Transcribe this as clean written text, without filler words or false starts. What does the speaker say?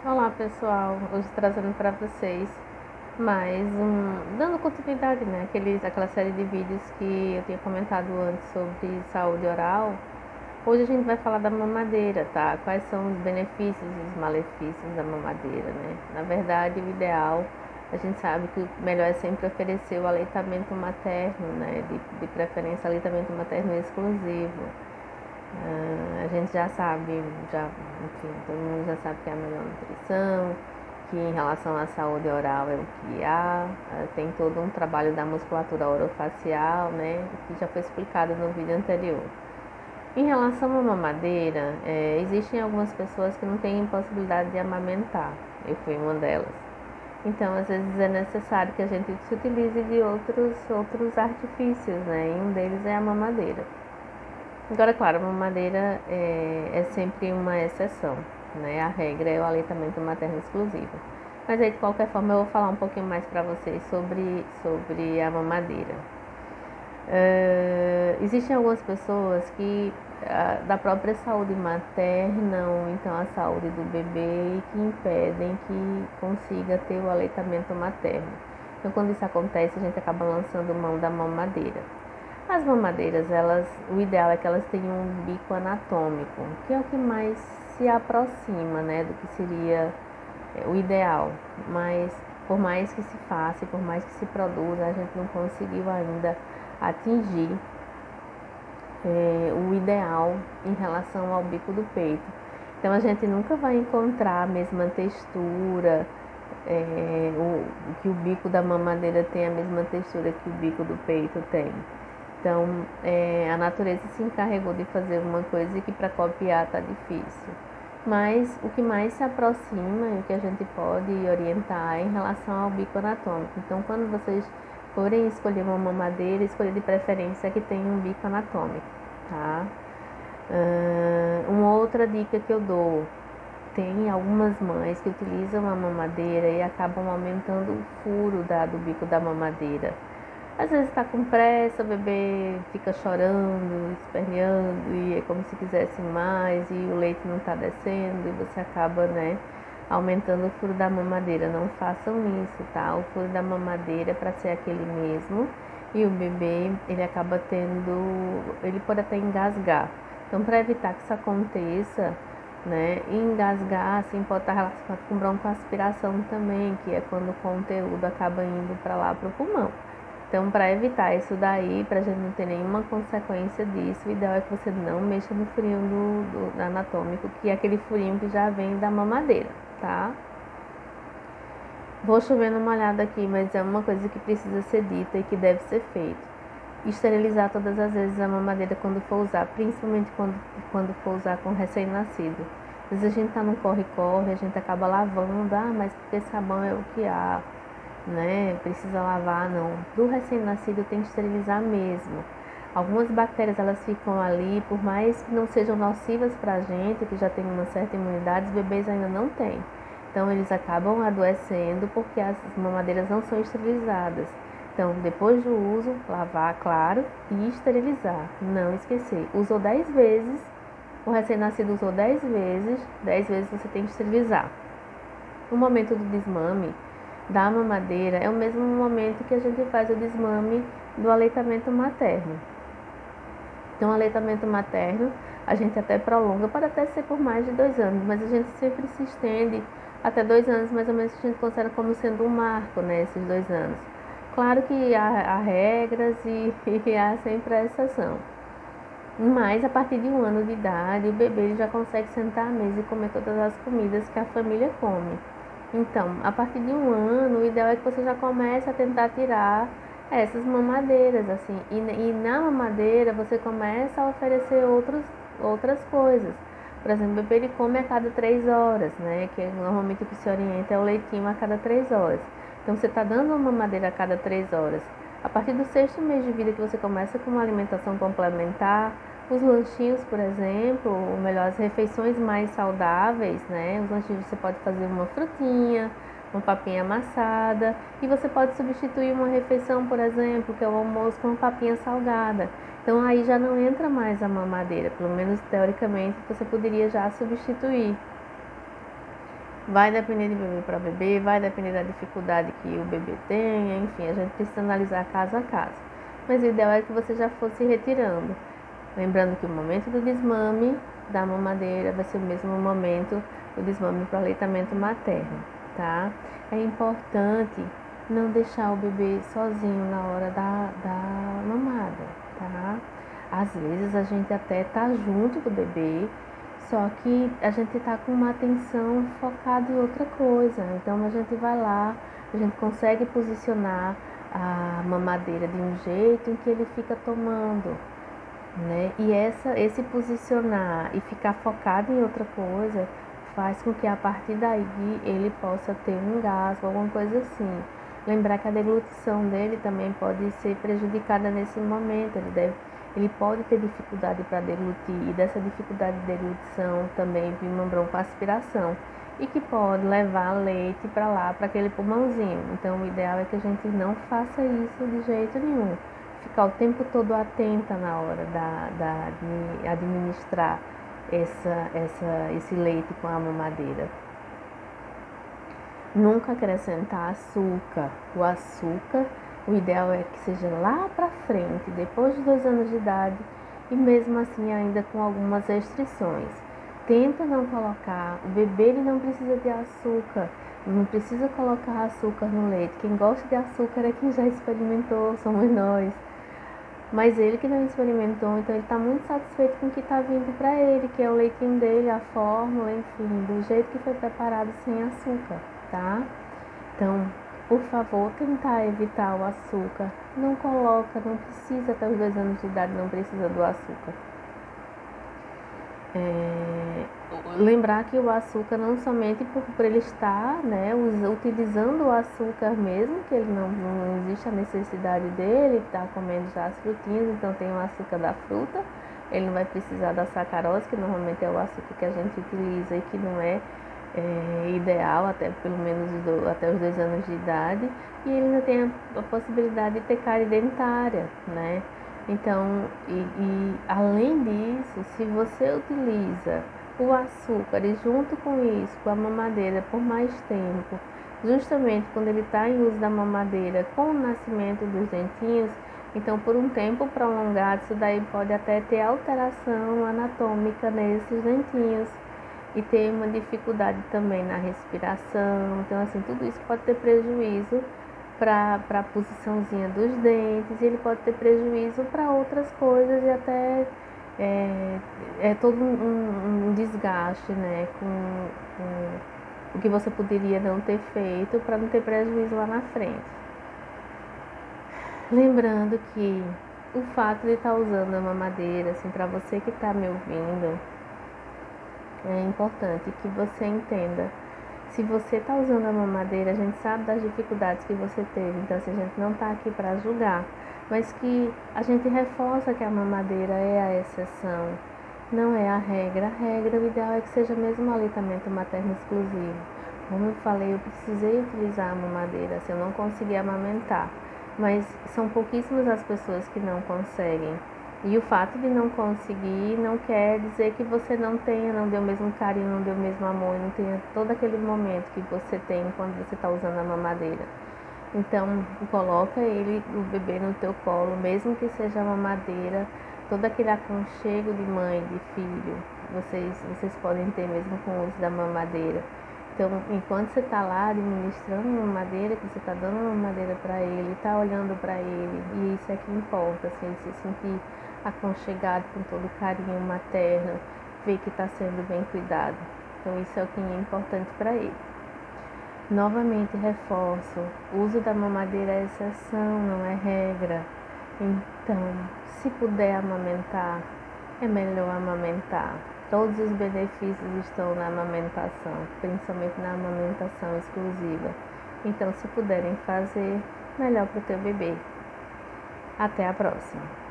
Olá pessoal, hoje trazendo para vocês dando continuidade, né, aquela série de vídeos que eu tinha comentado antes sobre saúde oral. Hoje a gente vai falar da mamadeira, tá? Quais são os benefícios e os malefícios da mamadeira, né? Na verdade, o ideal, a gente sabe que o melhor é sempre oferecer o aleitamento materno, né? De preferência aleitamento materno exclusivo. A gente já sabe, enfim, todo mundo já sabe que é a melhor nutrição, que em relação à saúde oral é o que há, tem todo um trabalho da musculatura orofacial, né, que já foi explicado no vídeo anterior. Em relação à mamadeira, existem algumas pessoas que não têm possibilidade de amamentar, eu fui uma delas. Então, às vezes é necessário que a gente se utilize de outros artifícios, né, e um deles é a mamadeira. Agora, claro, a mamadeira é sempre uma exceção, né? A regra é o aleitamento materno exclusivo. Mas aí, de qualquer forma, eu vou falar um pouquinho mais para vocês sobre a mamadeira. Existem algumas pessoas que, da própria saúde materna ou então a saúde do bebê, que impedem que consiga ter o aleitamento materno. Então, quando isso acontece, a gente acaba lançando mão da mamadeira. As mamadeiras, o ideal é que elas tenham um bico anatômico, que é o que mais se aproxima, né, do que seria o ideal. Mas por mais que se faça e por mais que se produza, a gente não conseguiu ainda atingir o ideal em relação ao bico do peito. Então a gente nunca vai encontrar a mesma textura, que o bico da mamadeira tem a mesma textura que o bico do peito tem. Então, a natureza se encarregou de fazer uma coisa que para copiar está difícil. Mas o que mais se aproxima e o que a gente pode orientar é em relação ao bico anatômico. Então, quando vocês forem escolher uma mamadeira, escolha de preferência que tenha um bico anatômico, tá? Uma outra dica que eu dou, tem algumas mães que utilizam a mamadeira e acabam aumentando o furo do bico da mamadeira. Às vezes está com pressa, o bebê fica chorando, esperneando e é como se quisesse mais e o leite não está descendo e você acaba, né, aumentando o furo da mamadeira. Não façam isso, tá? O furo da mamadeira é para ser aquele mesmo e o bebê, ele pode até engasgar. Então, para evitar que isso aconteça, né, engasgar, assim, pode estar relacionado com broncoaspiração também, que é quando o conteúdo acaba indo para lá, para o pulmão. Então, para evitar isso daí, para a gente não ter nenhuma consequência disso, o ideal é que você não mexa no furinho do anatômico, que é aquele furinho que já vem da mamadeira, tá? Vou chover numa olhada aqui, mas é uma coisa que precisa ser dita e que deve ser feito. Esterilizar todas as vezes a mamadeira quando for usar, principalmente quando for usar com recém-nascido. Às vezes a gente tá no corre-corre, a gente acaba lavando, mas porque sabão é o que há, né? Precisa lavar, não. Do recém-nascido tem que esterilizar mesmo. Algumas bactérias elas ficam ali, por mais que não sejam nocivas para a gente, que já tem uma certa imunidade, os bebês ainda não têm. Então eles acabam adoecendo porque as mamadeiras não são esterilizadas. Então, depois do uso, lavar, claro, e esterilizar. Não esquecer. Usou 10 vezes, o recém-nascido usou 10 vezes você tem que esterilizar. No momento do desmame da mamadeira, é o mesmo momento que a gente faz o desmame do aleitamento materno. Então, o aleitamento materno, a gente até prolonga, pode até ser por mais de 2 anos, mas a gente sempre se estende até 2 anos, mais ou menos, a gente considera como sendo um marco, né, esses 2 anos. Claro que há regras e há sempre a exceção. Mas a partir de 1 ano de idade, o bebê já consegue sentar à mesa e comer todas as comidas que a família come. Então, a partir de 1 ano, o ideal é que você já comece a tentar tirar essas mamadeiras, assim. E na mamadeira, você começa a oferecer outras coisas. Por exemplo, o bebê ele come a cada 3 horas, né? Que normalmente o que se orienta é o leitinho a cada 3 horas. Então, você está dando uma mamadeira a cada 3 horas. A partir do 6º mês de vida que você começa com uma alimentação complementar, os lanchinhos, por exemplo, ou melhor, as refeições mais saudáveis, né? Os lanchinhos você pode fazer uma frutinha, uma papinha amassada, e você pode substituir uma refeição, por exemplo, que é o almoço, com uma papinha salgada. Então aí já não entra mais a mamadeira, pelo menos teoricamente você poderia já substituir. Vai depender de bebê para bebê, vai depender da dificuldade que o bebê tenha, enfim, a gente precisa analisar caso a caso. Mas o ideal é que você já fosse retirando. Lembrando que o momento do desmame da mamadeira vai ser o mesmo momento do desmame para o aleitamento materno, tá? É importante não deixar o bebê sozinho na hora da mamada, tá? Às vezes a gente até tá junto do bebê, só que a gente tá com uma atenção focada em outra coisa. Então a gente vai lá, a gente consegue posicionar a mamadeira de um jeito em que ele fica tomando, né? E esse posicionar e ficar focado em outra coisa faz com que a partir daí ele possa ter um engasgo, alguma coisa assim. Lembrar que a deglutição dele também pode ser prejudicada nesse momento. Ele pode ter dificuldade para deglutir, e dessa dificuldade de deglutição também vir uma broncoaspiração, e que pode levar leite para lá, para aquele pulmãozinho. Então o ideal é que a gente não faça isso de jeito nenhum. Ficar o tempo todo atenta na hora de administrar esse leite com a mamadeira. Nunca acrescentar açúcar. O açúcar, o ideal é que seja lá para frente, depois de 2 anos de idade, e mesmo assim ainda com algumas restrições. Tenta não colocar, o bebê ele não precisa de açúcar, não precisa colocar açúcar no leite. Quem gosta de açúcar é quem já experimentou, somos nós. Mas ele que não experimentou, então ele está muito satisfeito com o que está vindo para ele, que é o leitinho dele, a fórmula, enfim, do jeito que foi preparado sem açúcar, tá? Então, por favor, tentar evitar o açúcar. Não coloca, não precisa, até os 2 anos de idade não precisa do açúcar. Lembrar que o açúcar não somente por ele estar, né, utilizando o açúcar mesmo, que ele não existe a necessidade dele, está comendo já as frutinhas, então tem o açúcar da fruta, ele não vai precisar da sacarose, que normalmente é o açúcar que a gente utiliza e que não é ideal, até pelo menos até os 2 anos de idade, e ele ainda tem a possibilidade de ter cárie dentária, né? Então, além disso, se você utiliza o açúcar e junto com isso, com a mamadeira por mais tempo, justamente quando ele está em uso da mamadeira com o nascimento dos dentinhos, então por um tempo prolongado, isso daí pode até ter alteração anatômica nesses dentinhos e ter uma dificuldade também na respiração. Então, assim, tudo isso pode ter prejuízo para a posiçãozinha dos dentes, e ele pode ter prejuízo para outras coisas e até todo um desgaste, né, com o que você poderia não ter feito para não ter prejuízo lá na frente. Lembrando que o fato de estar usando a mamadeira, assim, para você que está me ouvindo, é importante que você entenda. Se você está usando a mamadeira, a gente sabe das dificuldades que você teve, então assim, a gente não está aqui para julgar, mas que a gente reforça que a mamadeira é a exceção, não é a regra. A regra, o ideal é que seja mesmo um aleitamento materno exclusivo. Como eu falei, eu precisei utilizar a mamadeira, se eu não conseguir amamentar, mas são pouquíssimas as pessoas que não conseguem. E o fato de não conseguir não quer dizer que você não deu o mesmo carinho, não deu o mesmo amor, não tenha todo aquele momento que você tem quando você está usando a mamadeira. Então, coloca o bebê no teu colo, mesmo que seja a mamadeira, todo aquele aconchego de mãe, de filho, vocês podem ter mesmo com o uso da mamadeira. Então, enquanto você está lá administrando a mamadeira, que você está dando a mamadeira para ele, está olhando para ele, e isso é que importa, assim, ele se sentir aconchegado com todo o carinho materno, ver que está sendo bem cuidado. Então isso é o que é importante para ele. Novamente reforço, o uso da mamadeira é exceção, não é regra. Então, se puder amamentar, é melhor amamentar. Todos os benefícios estão na amamentação, principalmente na amamentação exclusiva. Então, se puderem fazer, melhor para o teu bebê. Até a próxima!